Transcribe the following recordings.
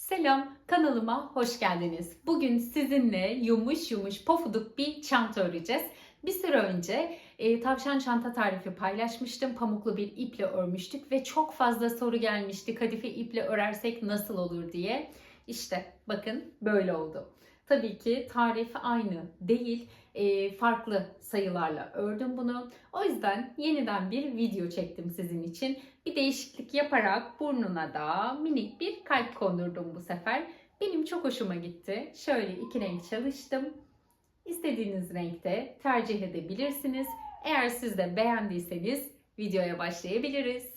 Selam, kanalıma hoş geldiniz. Bugün sizinle yumuş yumuş pofuduk bir çanta öreceğiz. Bir süre önce tavşan çanta tarifi paylaşmıştım. Pamuklu bir iple örmüştük ve çok fazla soru gelmişti. Kadife iple örersek nasıl olur diye. İşte bakın böyle oldu. Tabii ki tarif aynı değil. Farklı sayılarla ördüm bunu. O yüzden yeniden bir video çektim sizin için. Bir değişiklik yaparak burnuna da minik bir kalp kondurdum bu sefer. Benim çok hoşuma gitti. Şöyle iki renk çalıştım. İstediğiniz renkte tercih edebilirsiniz. Eğer siz de beğendiyseniz videoya başlayabiliriz.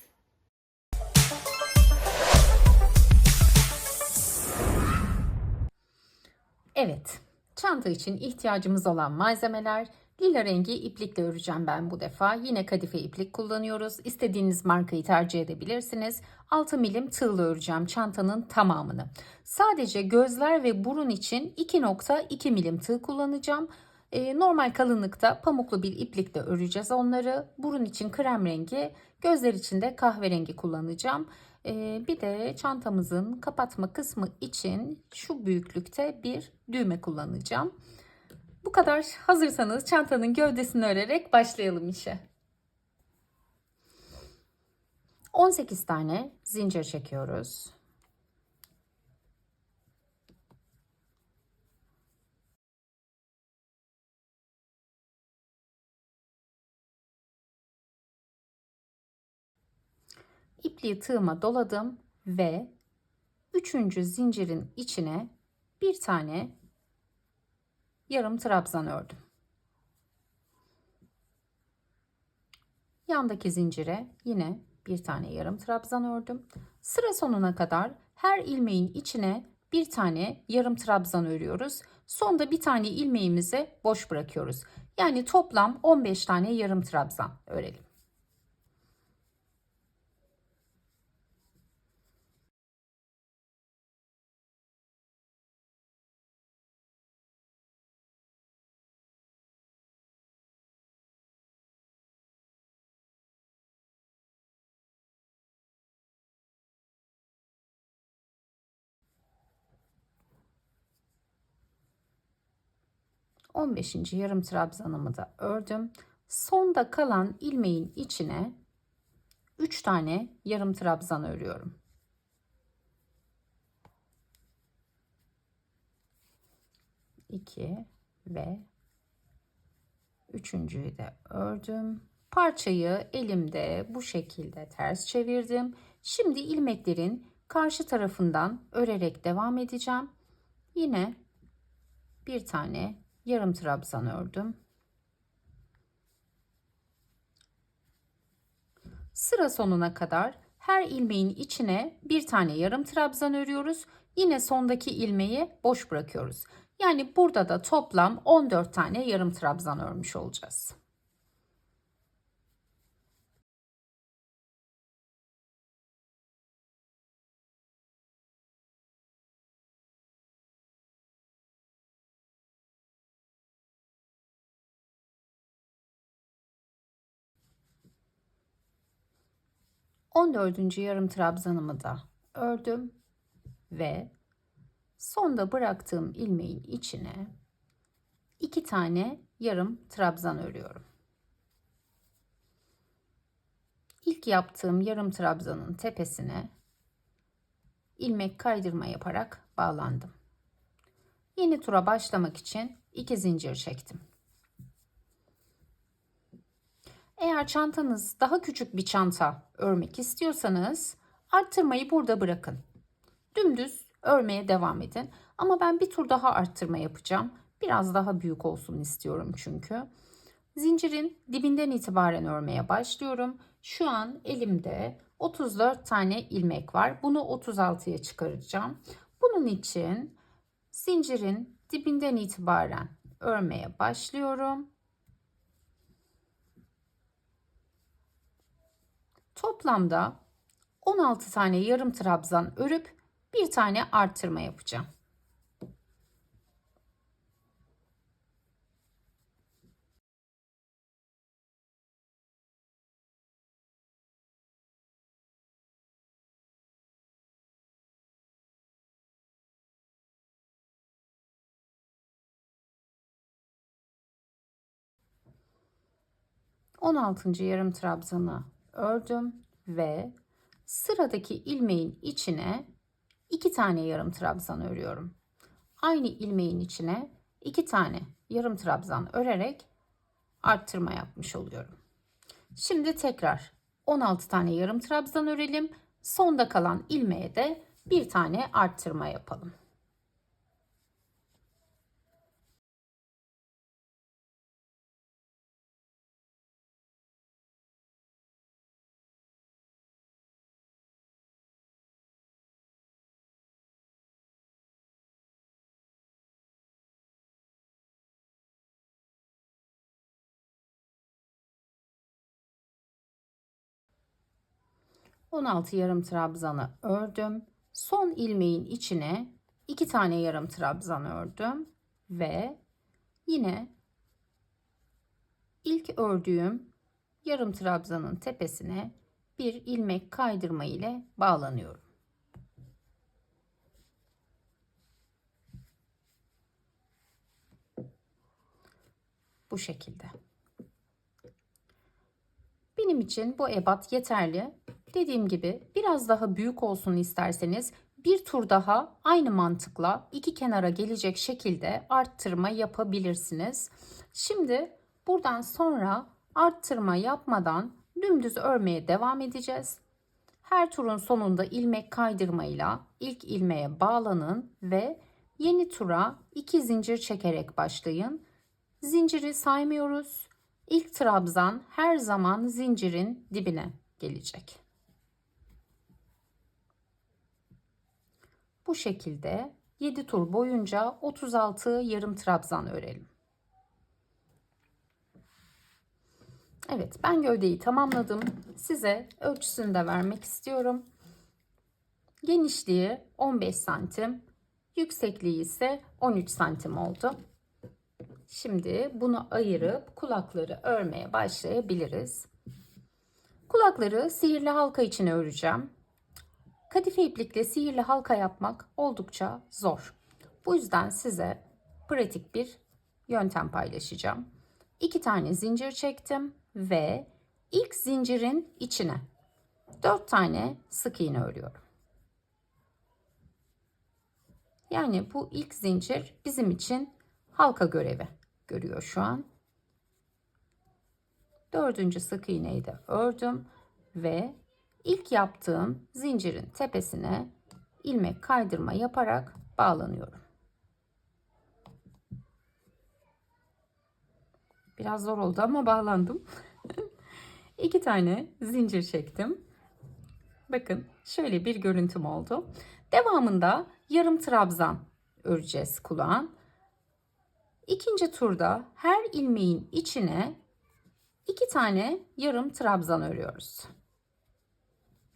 Evet, çanta için ihtiyacımız olan malzemeler: lila rengi iplikle öreceğim ben bu defa. Yine kadife iplik kullanıyoruz. İstediğiniz markayı tercih edebilirsiniz. 6 milim tığla öreceğim çantanın tamamını. Sadece gözler ve burun için 2,2 milim tığ kullanacağım. Normal kalınlıkta pamuklu bir iplikle öreceğiz onları. Burun için krem rengi, gözler için de kahverengi kullanacağım. Bir de çantamızın kapatma kısmı için şu büyüklükte bir düğme kullanacağım. Bu kadar. Hazırsanız çantanın gövdesini örerek başlayalım işe. 18 tane zincir çekiyoruz. İpliği tığıma doladım ve 3. zincirin içine bir tane yarım trabzan ördüm. Yandaki zincire yine bir tane yarım trabzan ördüm. Sıra sonuna kadar her ilmeğin içine bir tane yarım trabzan örüyoruz. Sonda bir tane ilmeğimizi boş bırakıyoruz. Yani toplam 15 tane yarım trabzan örelim. ...15. yarım trabzanımı da ördüm. Sonda kalan ilmeğin içine 3 tane yarım trabzan örüyorum. 2 ve üçüncüyü de ördüm. Parçayı elimde bu şekilde ters çevirdim. Şimdi ilmeklerin karşı tarafından örerek devam edeceğim. Yine bir tane yarım trabzan ördüm. Sıra sonuna kadar her ilmeğin içine bir tane yarım trabzan örüyoruz. Yine sondaki ilmeği boş bırakıyoruz. Yani burada da toplam 14 tane yarım trabzan örmüş olacağız. 14. yarım trabzanımı da ördüm ve sonda bıraktığım ilmeğin içine 2 tane yarım trabzan örüyorum. İlk yaptığım yarım trabzanın tepesine ilmek kaydırma yaparak bağlandım. Yeni tura başlamak için 2 zincir çektim. Eğer çantanız daha küçük bir çanta örmek istiyorsanız arttırmayı burada bırakın. Dümdüz örmeye devam edin. Ama ben bir tur daha arttırma yapacağım. Biraz daha büyük olsun istiyorum çünkü. Zincirin dibinden itibaren örmeye başlıyorum. Şu an elimde 34 tane ilmek var. Bunu 36'ya çıkaracağım. Bunun için zincirin dibinden itibaren örmeye başlıyorum. Toplamda 16 tane yarım trabzan örüp bir tane arttırma yapacağım. 16. yarım trabzanı ördüm ve sıradaki ilmeğin içine 2 tane yarım trabzan örüyorum. Aynı ilmeğin içine 2 tane yarım trabzan örerek arttırma yapmış oluyorum. Şimdi tekrar 16 tane yarım trabzan örelim. Sonda kalan ilmeğe de bir tane arttırma yapalım. ...16 yarım trabzanı ördüm. Son ilmeğin içine 2 tane yarım trabzan ördüm ve yine ilk ördüğüm yarım trabzanın tepesine bir ilmek kaydırma ile bağlanıyorum. Bu şekilde. Benim için bu ebat yeterli. Dediğim gibi biraz daha büyük olsun isterseniz bir tur daha aynı mantıkla iki kenara gelecek şekilde arttırma yapabilirsiniz. Şimdi buradan sonra arttırma yapmadan dümdüz örmeye devam edeceğiz. Her turun sonunda ilmek kaydırmayla ilk ilmeğe bağlanın ve yeni tura 2 zincir çekerek başlayın. Zinciri saymıyoruz. İlk trabzan her zaman zincirin dibine gelecek. Bu şekilde 7 tur boyunca 36 yarım trabzan örelim. Evet, ben gövdeyi tamamladım. Size ölçüsünü de vermek istiyorum. Genişliği 15 santim, yüksekliği ise 13 santim oldu. Şimdi bunu ayırıp kulakları örmeye başlayabiliriz. Kulakları sihirli halka için öreceğim. Kadife iplikle sihirli halka yapmak oldukça zor. Bu yüzden size pratik bir yöntem paylaşacağım. 2 tane zincir çektim ve ilk zincirin içine 4 tane sık iğne örüyorum. Yani bu ilk zincir bizim için halka görevi görüyor şu an. 4. sık iğneyi de ördüm ve ilk yaptığım zincirin tepesine ilmek kaydırma yaparak bağlanıyorum. Biraz zor oldu ama bağlandım. 2 tane zincir çektim. Bakın şöyle bir görüntüm oldu. Devamında yarım trabzan öreceğiz kulağın. İkinci turda her ilmeğin içine 2 tane yarım trabzan örüyoruz.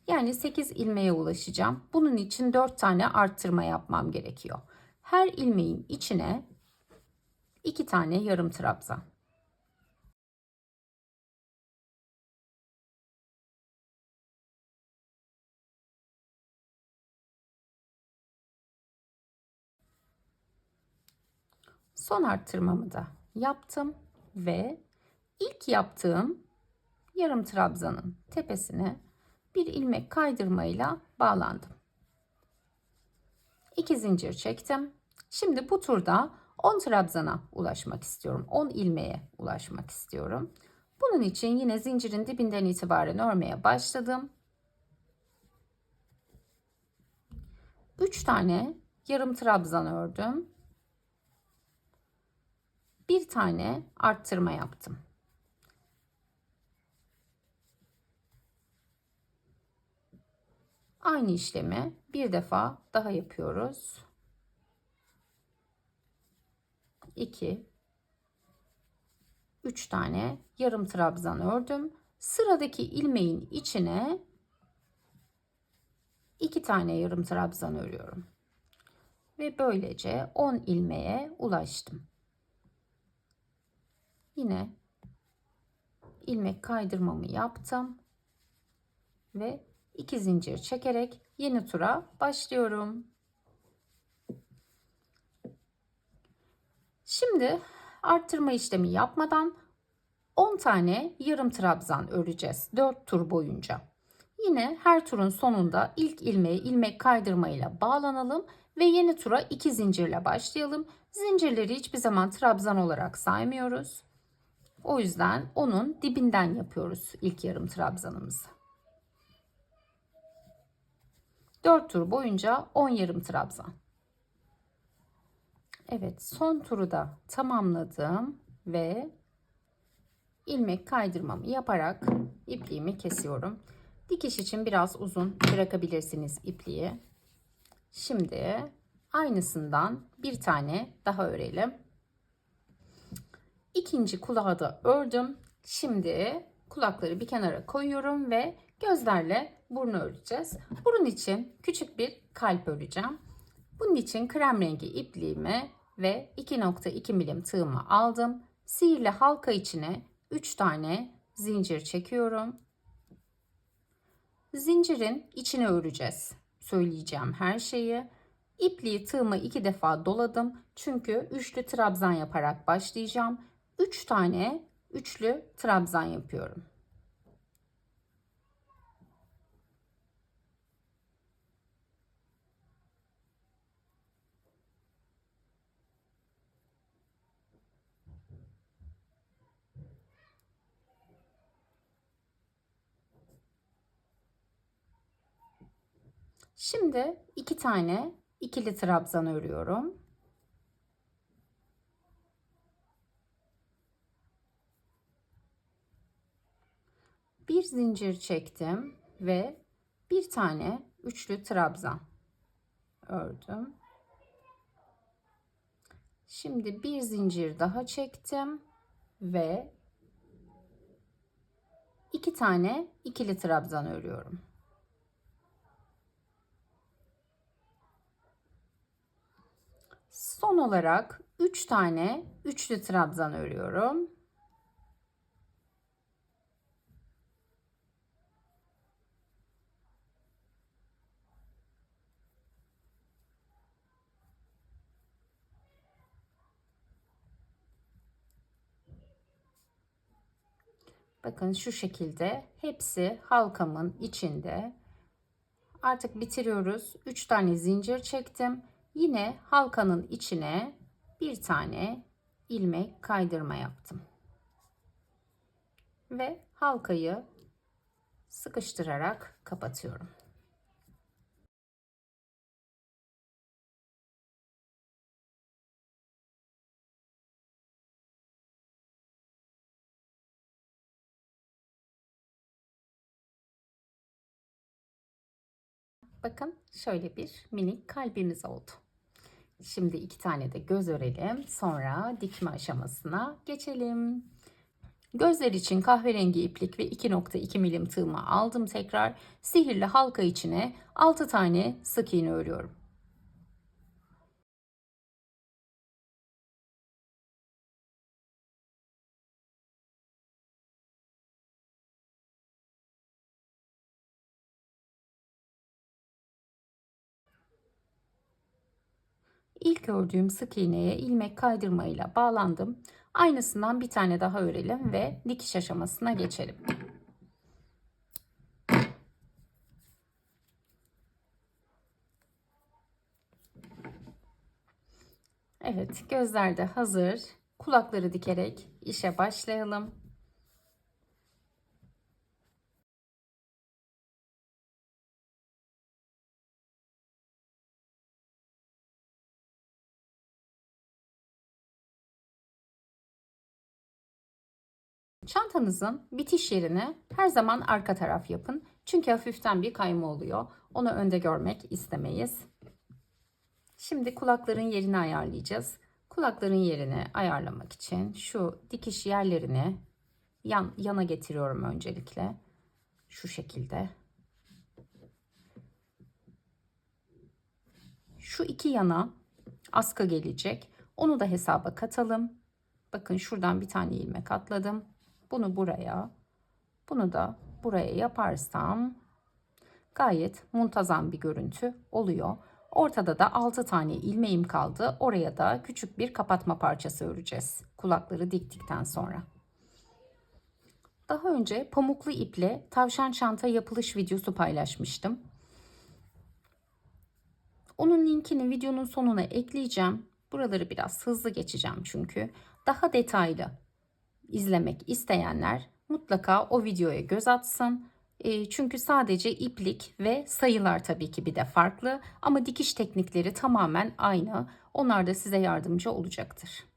Yani 8 ilmeğe ulaşacağım. Bunun için 4 tane arttırma yapmam gerekiyor. Her ilmeğin içine 2 tane yarım trabzan. Son arttırmamı da yaptım ve ilk yaptığım yarım trabzanın tepesine bir ilmek kaydırmayla bağlandım. 2 zincir çektim. Şimdi bu turda 10 trabzana ulaşmak istiyorum. 10 ilmeğe ulaşmak istiyorum. Bunun için yine zincirin dibinden itibaren örmeye başladım. 3 tane yarım trabzan ördüm. Bir tane arttırma yaptım. Aynı işlemi bir defa daha yapıyoruz. 2 3 tane yarım trabzan ördüm. Sıradaki ilmeğin içine 2 tane yarım trabzan örüyorum. Ve böylece 10 ilmeğe ulaştım. Yine ilmek kaydırmamı yaptım ve 2 zincir çekerek yeni tura başlıyorum. Şimdi arttırma işlemi yapmadan 10 tane yarım trabzan öreceğiz 4 tur boyunca. Yine her turun sonunda ilk ilmeği ilmek kaydırmayla bağlanalım ve yeni tura 2 zincirle başlayalım. Zincirleri hiçbir zaman trabzan olarak saymıyoruz. O yüzden onun dibinden yapıyoruz ilk yarım trabzanımızı. 4 tur boyunca 10 yarım trabzan. Evet, son turu da tamamladım ve ilmek kaydırmamı yaparak ipliğimi kesiyorum. Dikiş için biraz uzun bırakabilirsiniz ipliği. Şimdi aynısından bir tane daha örelim. İkinci kulağı da ördüm. Şimdi kulakları bir kenara koyuyorum ve gözlerle burnu öreceğiz. Burun için küçük bir kalp öreceğim. Bunun için krem rengi ipliğimi ve 2,2 milim tığımı aldım. Sihirli halka içine 3 tane zincir çekiyorum. Zincirin içine öreceğiz. Söyleyeceğim her şeyi. İpliği tığıma 2 defa doladım. Çünkü üçlü trabzan yaparak başlayacağım. 3 tane üçlü trabzan yapıyorum. Şimdi 2 tane ikili trabzan örüyorum. Bir zincir çektim ve bir tane üçlü trabzan ördüm. Şimdi bir zincir daha çektim ve 2 tane ikili trabzan örüyorum. Son olarak 3 tane üçlü trabzan örüyorum. Bakın şu şekilde hepsi halkamın içinde. Artık bitiriyoruz. 3 tane zincir çektim. Yine halkanın içine bir tane ilmek kaydırma yaptım. Ve halkayı sıkıştırarak kapatıyorum. Bakın şöyle bir minik kalbimiz oldu. Şimdi 2 tane de göz örelim. Sonra dikme aşamasına geçelim. Gözler için kahverengi iplik ve 2,2 milim tığımı aldım tekrar. Sihirli halka içine 6 tane sık iğne örüyorum. İlk ördüğüm sık iğneye ilmek kaydırmayla bağlandım. Aynısından bir tane daha örelim ve dikiş aşamasına geçelim. Evet, gözler de hazır. Kulakları dikerek işe başlayalım. Çantanızın bitiş yerini her zaman arka taraf yapın. Çünkü hafiften bir kayma oluyor. Onu önde görmek istemeyiz. Şimdi kulakların yerini ayarlayacağız. Kulakların yerini ayarlamak için şu dikiş yerlerini yana getiriyorum öncelikle. Şu şekilde. Şu iki yana askı gelecek. Onu da hesaba katalım. Bakın şuradan bir tane ilmek atladım. Bunu buraya, bunu da buraya yaparsam gayet muntazam bir görüntü oluyor. Ortada da 6 tane ilmeğim kaldı. Oraya da küçük bir kapatma parçası öreceğiz. Kulakları diktikten sonra. Daha önce pamuklu iple tavşan çanta yapılış videosu paylaşmıştım. Onun linkini videonun sonuna ekleyeceğim. Buraları biraz hızlı geçeceğim çünkü. Daha detaylı izlemek isteyenler mutlaka o videoya göz atsın. Çünkü sadece iplik ve sayılar tabii ki bir de farklı ama dikiş teknikleri tamamen aynı. Onlar da size yardımcı olacaktır.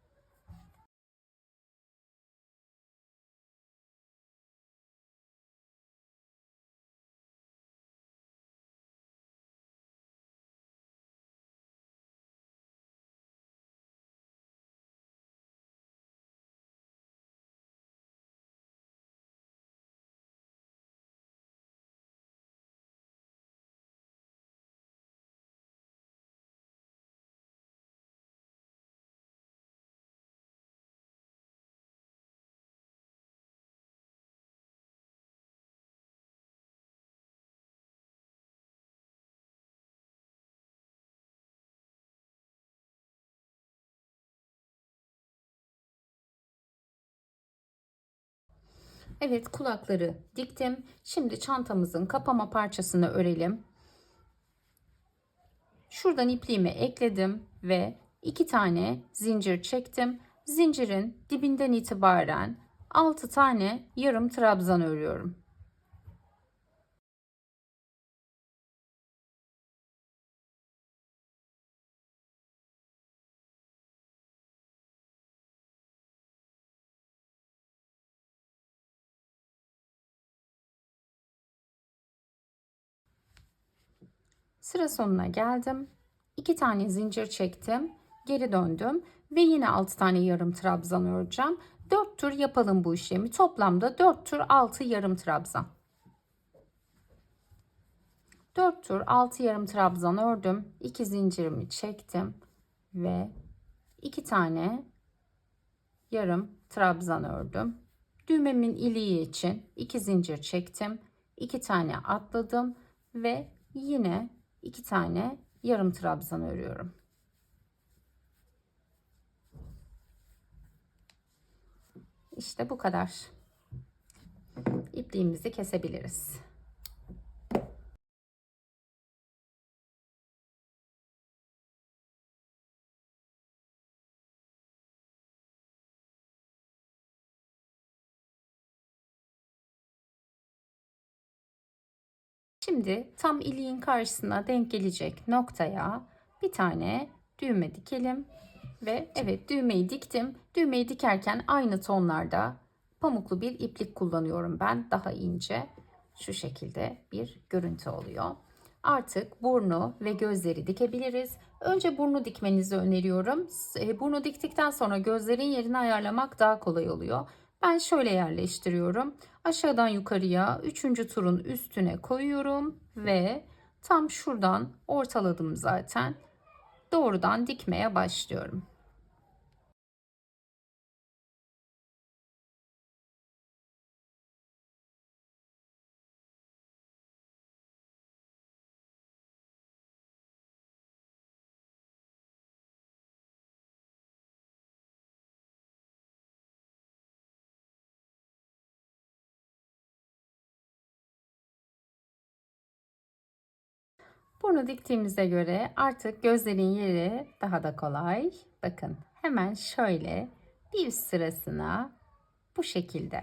Evet, kulakları diktim. Şimdi çantamızın kapama parçasını örelim. Şuradan ipliğimi ekledim ve 2 tane zincir çektim. Zincirin dibinden itibaren 6 tane yarım trabzan örüyorum. Sıra sonuna geldim. 2 tane zincir çektim. Geri döndüm ve yine 6 tane yarım trabzan öreceğim. 4 tur yapalım bu işlemi. Toplamda 4 tur 6 yarım trabzan. 4 tur 6 yarım trabzan ördüm. 2 zincirimi çektim ve 2 tane yarım trabzan ördüm. Düğmemin iliği için 2 zincir çektim. 2 tane atladım ve yine 2 tane yarım trabzan örüyorum. İşte bu kadar. İpliğimizi kesebiliriz. Şimdi tam iliğin karşısına denk gelecek noktaya bir tane düğme dikelim. Ve evet, düğmeyi diktim. Düğmeyi dikerken aynı tonlarda pamuklu bir iplik kullanıyorum ben. Daha ince. Şu şekilde bir görüntü oluyor. Artık burnu ve gözleri dikebiliriz. Önce burnu dikmenizi öneriyorum. Burnu diktikten sonra gözlerin yerini ayarlamak daha kolay oluyor. Ben şöyle yerleştiriyorum. Aşağıdan yukarıya 3. turun üstüne koyuyorum ve tam şuradan ortaladım zaten. Doğrudan dikmeye başlıyorum. Burnu diktiğimize göre artık gözlerin yeri daha da kolay. Bakın, hemen şöyle bir üst sırasına bu şekilde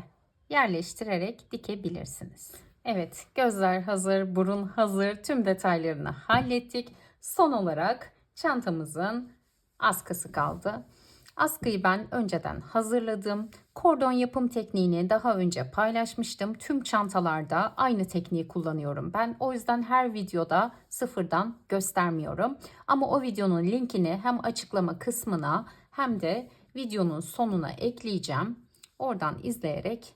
yerleştirerek dikebilirsiniz. Evet, gözler hazır, burun hazır, tüm detaylarını hallettik. Son olarak çantamızın askısı kaldı. Askıyı ben önceden hazırladım. Kordon yapım tekniğini daha önce paylaşmıştım. Tüm çantalarda aynı tekniği kullanıyorum ben. O yüzden her videoda sıfırdan göstermiyorum. Ama o videonun linkini hem açıklama kısmına hem de videonun sonuna ekleyeceğim. Oradan izleyerek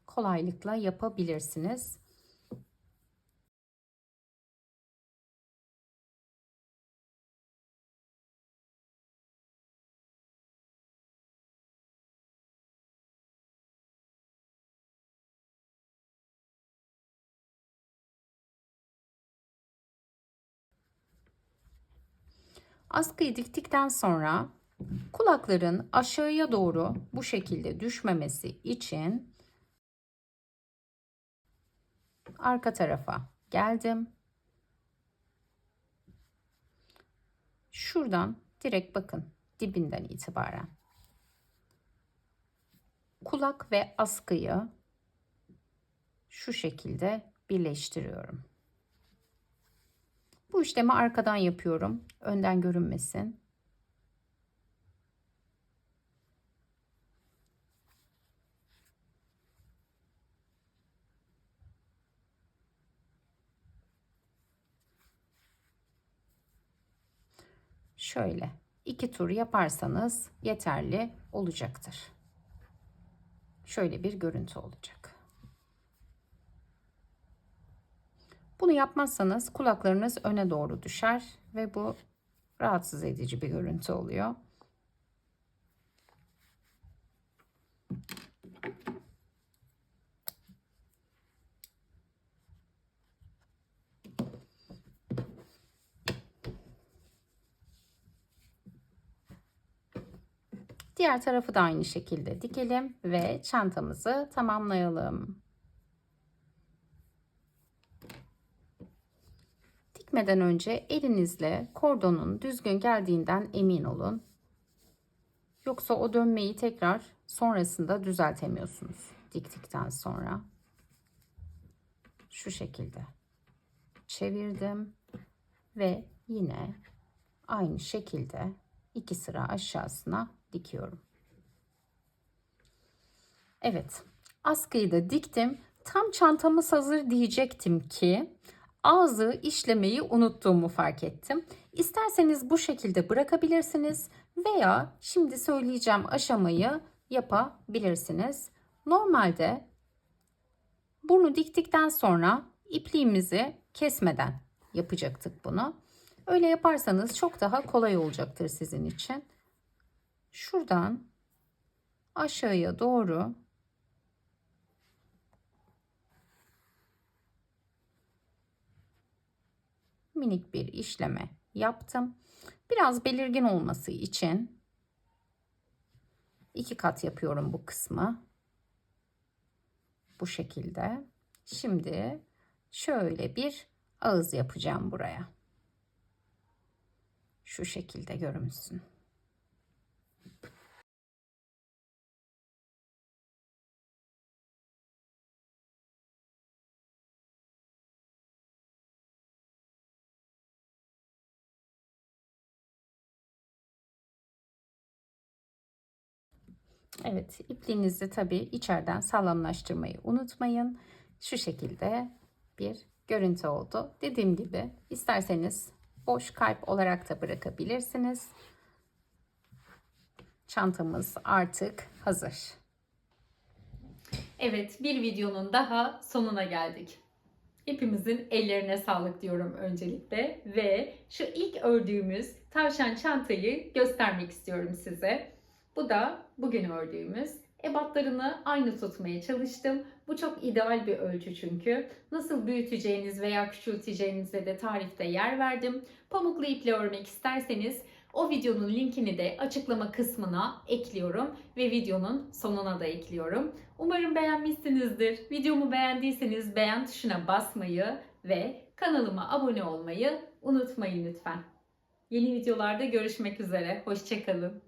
kolaylıkla yapabilirsiniz. Askıyı diktikten sonra kulakların aşağıya doğru bu şekilde düşmemesi için arka tarafa geldim. Şuradan direkt bakın dibinden itibaren kulak ve askıyı şu şekilde birleştiriyorum. Bu işlemi arkadan yapıyorum. Önden görünmesin. Şöyle 2 tur yaparsanız yeterli olacaktır. Şöyle bir görüntü olacak. Bunu yapmazsanız kulaklarınız öne doğru düşer ve bu rahatsız edici bir görüntü oluyor. Diğer tarafı da aynı şekilde dikelim ve çantamızı tamamlayalım. Dikmeden önce elinizle kordonun düzgün geldiğinden emin olun. Yoksa o dönmeyi tekrar sonrasında düzeltemiyorsunuz diktikten sonra. Şu şekilde çevirdim ve yine aynı şekilde 2 sıra aşağısına dikiyorum. Evet, askıyı da diktim. Tam çantamız hazır diyecektim ki ağzı işlemeyi unuttuğumu fark ettim. İsterseniz bu şekilde bırakabilirsiniz veya şimdi söyleyeceğim aşamayı yapabilirsiniz. Normalde burnu diktikten sonra ipliğimizi kesmeden yapacaktık bunu. Öyle yaparsanız çok daha kolay olacaktır sizin için. Şuradan aşağıya doğru minik bir işleme yaptım. Biraz belirgin olması için 2 kat yapıyorum bu kısmı. Bu şekilde. Şimdi şöyle bir ağız yapacağım buraya. Şu şekilde görünsün. Evet, ipliğinizi tabii içeriden sağlamlaştırmayı unutmayın. Şu şekilde bir görüntü oldu. Dediğim gibi isterseniz boş kalp olarak da bırakabilirsiniz. Çantamız artık hazır. Evet, bir videonun daha sonuna geldik. Hepimizin ellerine sağlık diyorum öncelikle ve şu ilk ördüğümüz tavşan çantayı göstermek istiyorum size. Bu da bugün ördüğümüz. Ebatlarını aynı tutmaya çalıştım. Bu çok ideal bir ölçü çünkü. Nasıl büyüteceğiniz veya küçülteceğinize de tarifte yer verdim. Pamuklu iple örmek isterseniz o videonun linkini de açıklama kısmına ekliyorum ve videonun sonuna da ekliyorum. Umarım beğenmişsinizdir. Videomu beğendiyseniz beğen tuşuna basmayı ve kanalıma abone olmayı unutmayın lütfen. Yeni videolarda görüşmek üzere. Hoşça kalın.